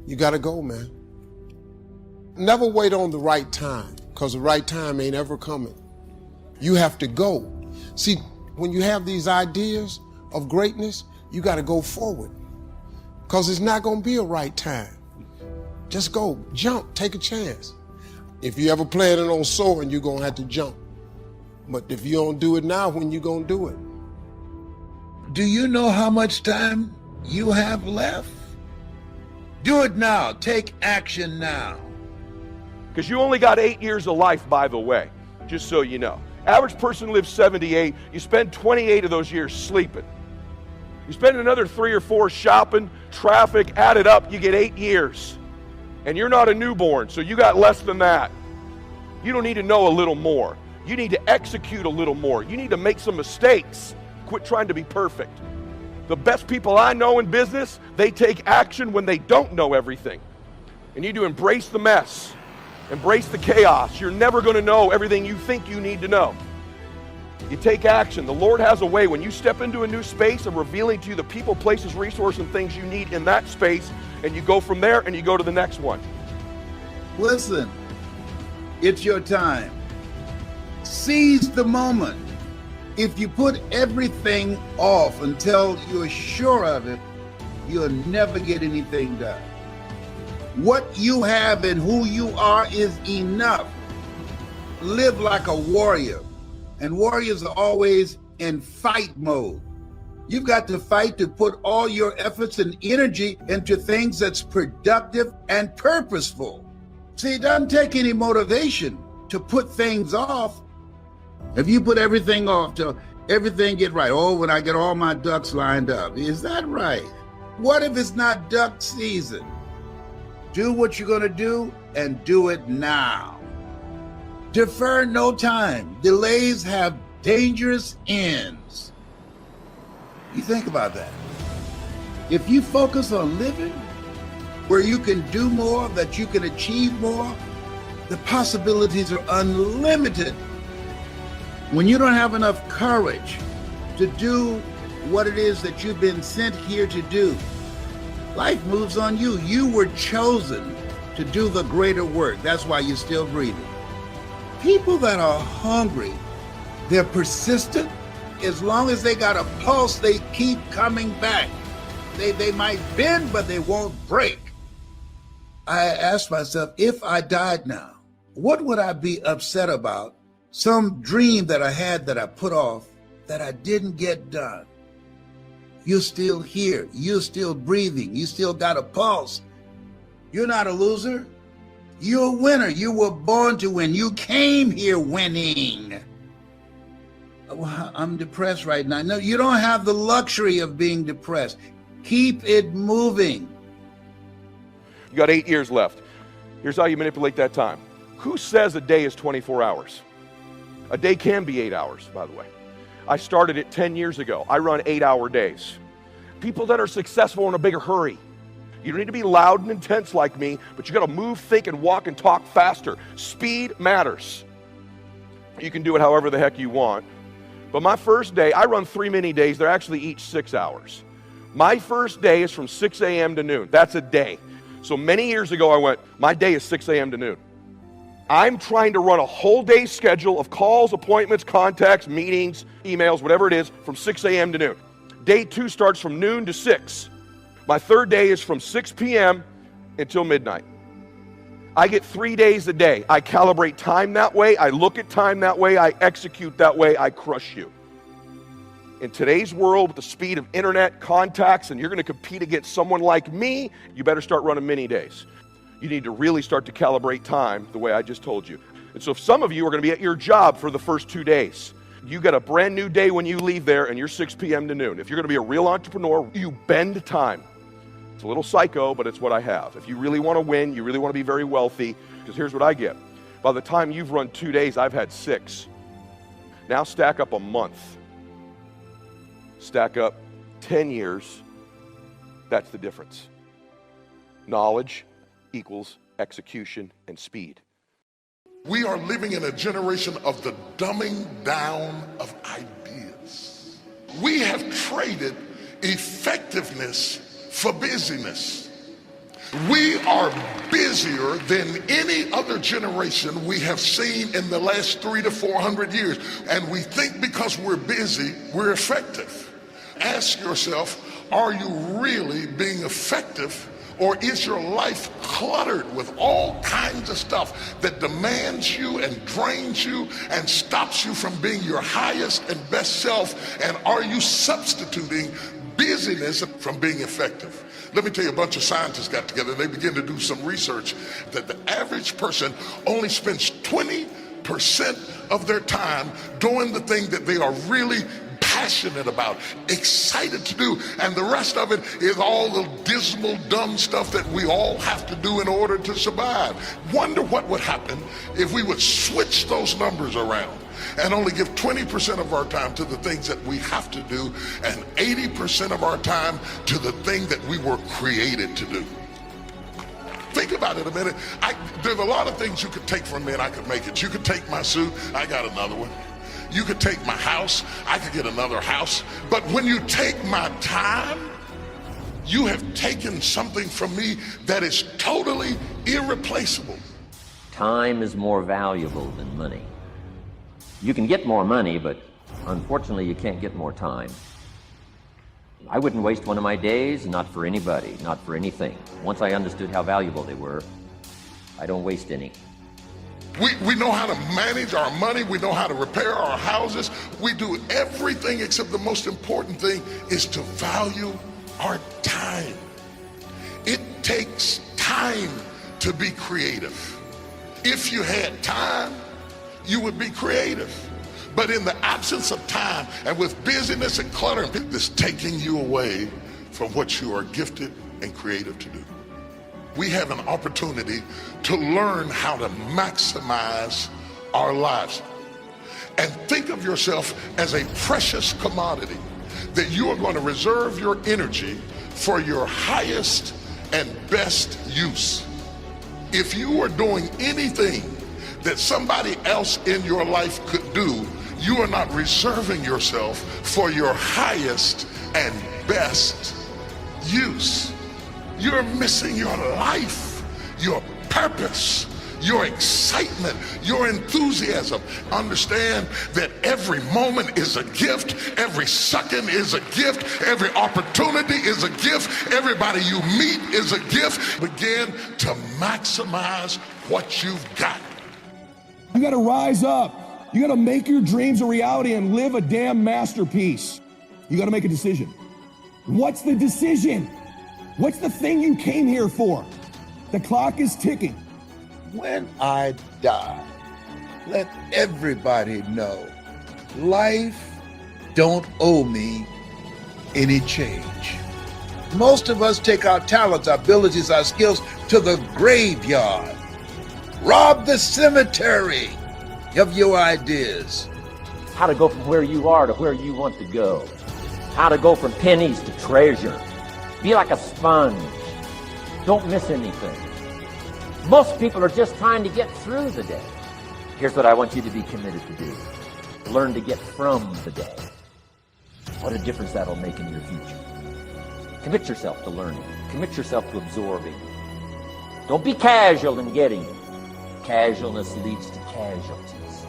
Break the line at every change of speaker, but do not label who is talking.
You got to go, man. Never wait on the right time, because the right time ain't ever coming. You have to go. See, when you have these ideas of greatness, you got to go forward, because it's not going to be a right time. Just go, jump, take a chance. If you ever planning on soaring, you're going to have to jump. But if you don't do it now, when you going to do it?
Do you know how much time you have left? Do it now. Take action now.
Because you only got 8 years of life, by the way, just so you know. Average person lives 78. You spend 28 of those years sleeping. You spend another 3 or 4 shopping, traffic, add it up, you get 8 years. And you're not a newborn, so you got less than that. You don't need to know a little more. You need to execute a little more. You need to make some mistakes. Quit trying to be perfect. The best people I know in business, they take action when they don't know everything. And you need to embrace the mess. Embrace the chaos. You're never going to know everything you think you need to know. You take action. The Lord has a way when you step into a new space of revealing to you the people, places, resources, and things you need in that space, and you go from there and you go to the next one.
Listen, it's your time. Seize the moment. If you put everything off until you're sure of it, you'll never get anything done. What you have and who you are is enough. Live like a warrior. And warriors are always in fight mode. You've got to fight to put all your efforts and energy into things that's productive and purposeful. See, it doesn't take any motivation to put things off. If you put everything off till everything get right, oh, when I get all my ducks lined up, is that right? What if it's not duck season? Do what you're gonna do and do it now. Defer no time. Delays have dangerous ends. You think about that. If you focus on living where you can do more, that you can achieve more, the possibilities are unlimited. When you don't have enough courage to do what it is that you've been sent here to do, life moves on you. You were chosen to do the greater work. That's why you're still breathing. People that are hungry, they're persistent. As long as they got a pulse, they keep coming back. They might bend, but they won't break. I asked myself, if I died now, what would I be upset about? Some dream that I had that I put off, that I didn't get done. You're still here. You're still breathing. You still got a pulse. You're not a loser. You're a winner. You were born to win. You came here winning. Well, I'm depressed right now. No, you don't have the luxury of being depressed. Keep it moving.
You got 8 years left. Here's how you manipulate that time. Who says a day is 24 hours? A day can be 8 hours, by the way. I started it 10 years ago. I run 8-hour days. People that are successful are in a bigger hurry. You don't need to be loud and intense like me, but you got to move, think, and walk and talk faster. Speed matters. You can do it however the heck you want. But my first day, I run 3 mini days. They're actually each 6 hours. My first day is from 6 a.m. to noon. That's a day. So many years ago, I went, my day is 6 a.m. to noon. I'm trying to run a whole day schedule of calls, appointments, contacts, meetings, emails, whatever it is, from 6 a.m. to noon. Day 2 starts from noon to 6. My third day is from 6 p.m. until midnight. I get 3 days a day. I calibrate time that way. I look at time that way. I execute that way. I crush you. In today's world, with the speed of internet, contacts, and you're going to compete against someone like me, you better start running mini days. You need to really start to calibrate time the way I just told you. And so if some of you are going to be at your job for the first 2 days, you got a brand new day when you leave there and you're 6 p.m. to noon. If you're going to be a real entrepreneur, you bend time. It's a little psycho, but it's what I have. If you really want to win, you really want to be very wealthy, because here's what I get. By the time you've run 2 days, I've had 6. Now stack up a month. Stack up 10 years. That's the difference. Knowledge equals execution and speed.
We are living in a generation of the dumbing down of ideas. We have traded effectiveness for busyness. We are busier than any other generation we have seen in the last 300 to 400 years. And we think because we're busy, we're effective. Ask yourself, are you really being effective? Or is your life cluttered with all kinds of stuff that demands you and drains you and stops you from being your highest and best self? And are you substituting busyness from being effective? Let me tell you, a bunch of scientists got together and they began to do some research that the average person only spends 20% of their time doing the thing that they are really passionate about, excited to do, and the rest of it is all the dismal, dumb stuff that we all have to do in order to survive. Wonder what would happen if we would switch those numbers around and only give 20% of our time to the things that we have to do and 80% of our time to the thing that we were created to do. Think about it a minute. There's a lot of things you could take from me and I could make it. You could take my suit, I got another one. You could take my house, I could get another house. But when you take my time, you have taken something from me that is totally irreplaceable.
Time is more valuable than money. You can get more money, but unfortunately you can't get more time. I wouldn't waste one of my days, not for anybody, not for anything. Once I understood how valuable they were, I don't waste any.
We know how to manage our money. We know how to repair our houses. We do everything except the most important thing is to value our time. It takes time to be creative. If you had time, you would be creative. But in the absence of time and with busyness and clutter, it's taking you away from what you are gifted and creative to do. We have an opportunity to learn how to maximize our lives. And think of yourself as a precious commodity that you are going to reserve your energy for your highest and best use. If you are doing anything that somebody else in your life could do, you are not reserving yourself for your highest and best use. You're missing your life, your purpose, your excitement, your enthusiasm. Understand that every moment is a gift, every second is a gift, every opportunity is a gift, everybody you meet is a gift. Begin to maximize what you've got.
You gotta rise up. You gotta make your dreams a reality and live a damn masterpiece. You gotta make a decision. What's the decision? What's the thing you came here for? The clock is ticking.
When I die, let everybody know life don't owe me any change. Most of us take our talents, our abilities, our skills to the graveyard. Rob the cemetery of your ideas.
How to go from where you are to where you want to go. How to go from pennies to treasure. Be like a sponge. Don't miss anything. Most people are just trying to get through the day. Here's what I want you to be committed to do. Learn to get from the day. What a difference that'll make in your future. Commit yourself to learning. Commit yourself to absorbing. Don't be casual in getting it. Casualness leads to casualties.